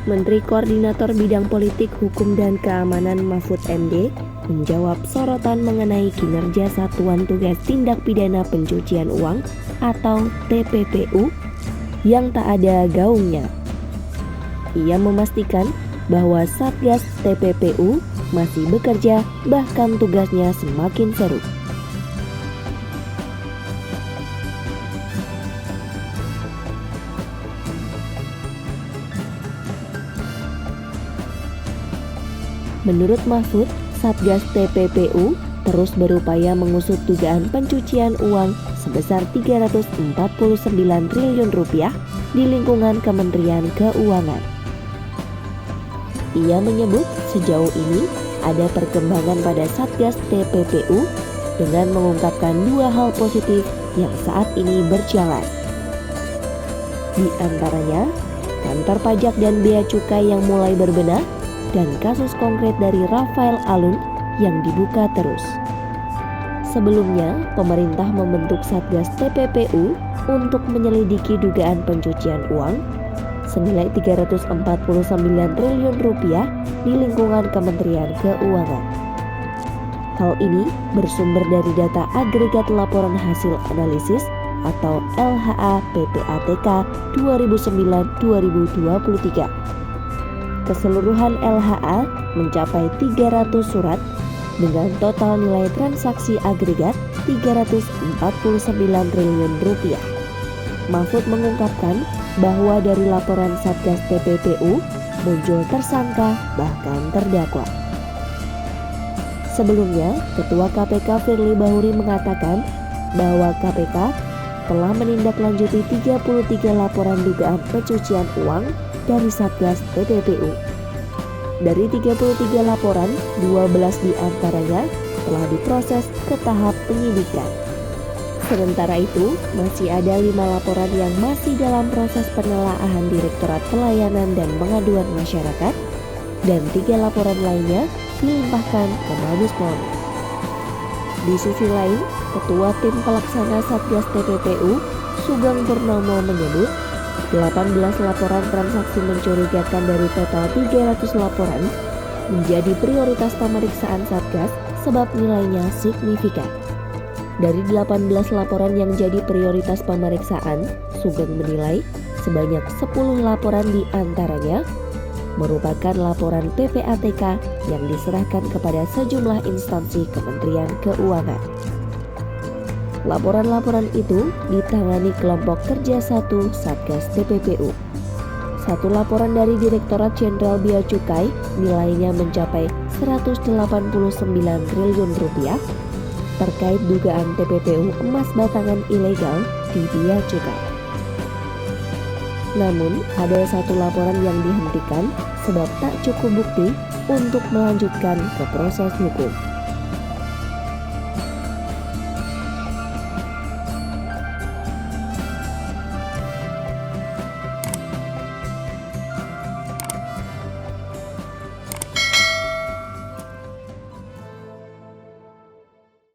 Menteri Koordinator Bidang Politik, Hukum dan Keamanan Mahfud MD menjawab sorotan mengenai kinerja Satuan Tugas Tindak Pidana Pencucian Uang atau TPPU yang tak ada gaungnya. Ia memastikan bahwa Satgas TPPU masih bekerja, bahkan tugasnya semakin seru. Menurut Mahfud, Satgas TPPU terus berupaya mengusut dugaan pencucian uang sebesar 349 triliun rupiah di lingkungan Kementerian Keuangan. Ia menyebut sejauh ini ada perkembangan pada Satgas TPPU dengan mengungkapkan dua hal positif yang saat ini berjalan. Di antaranya, kantor pajak dan bea cukai yang mulai berbenah dan kasus konkret dari Rafael Alun yang dibuka terus. Sebelumnya, pemerintah membentuk Satgas TPPU untuk menyelidiki dugaan pencucian uang senilai 349 triliun rupiah di lingkungan Kementerian Keuangan. Hal ini bersumber dari data agregat laporan hasil analisis atau LHA PPATK 2009-2023. Keseluruhan LHA mencapai 300 surat dengan total nilai transaksi agregat 349 triliun rupiah. Mahfud mengungkapkan bahwa dari laporan Satgas TPPU muncul tersangka bahkan terdakwa. Sebelumnya, Ketua KPK Firly Bahuri mengatakan bahwa KPK telah menindaklanjuti 33 laporan dugaan pencucian uang dari Satgas TPPU. Dari 33 laporan, 12 diantaranya telah diproses ke tahap penyidikan. Sementara itu, masih ada 5 laporan yang masih dalam proses penelaahan Direktorat Pelayanan dan Pengaduan Masyarakat, dan 3 laporan lainnya dilimpahkan ke Mabes Polri. Di sisi lain, Ketua Tim Pelaksana Satgas TPPU, Sugeng Purnomo menyebut 18 laporan transaksi mencurigakan dari total 300 laporan menjadi prioritas pemeriksaan Satgas sebab nilainya signifikan. Dari 18 laporan yang jadi prioritas pemeriksaan, Sugeng menilai sebanyak 10 laporan di antaranya merupakan laporan PPATK yang diserahkan kepada sejumlah instansi Kementerian Keuangan. Laporan-laporan itu ditangani kelompok kerja 1 Satgas TPPU. 1 laporan dari Direktorat Jenderal Bea Cukai nilainya mencapai 189 triliun rupiah terkait dugaan TPPU emas batangan ilegal di Bea Cukai. Namun, ada 1 laporan yang dihentikan sebab tak cukup bukti untuk melanjutkan ke proses hukum.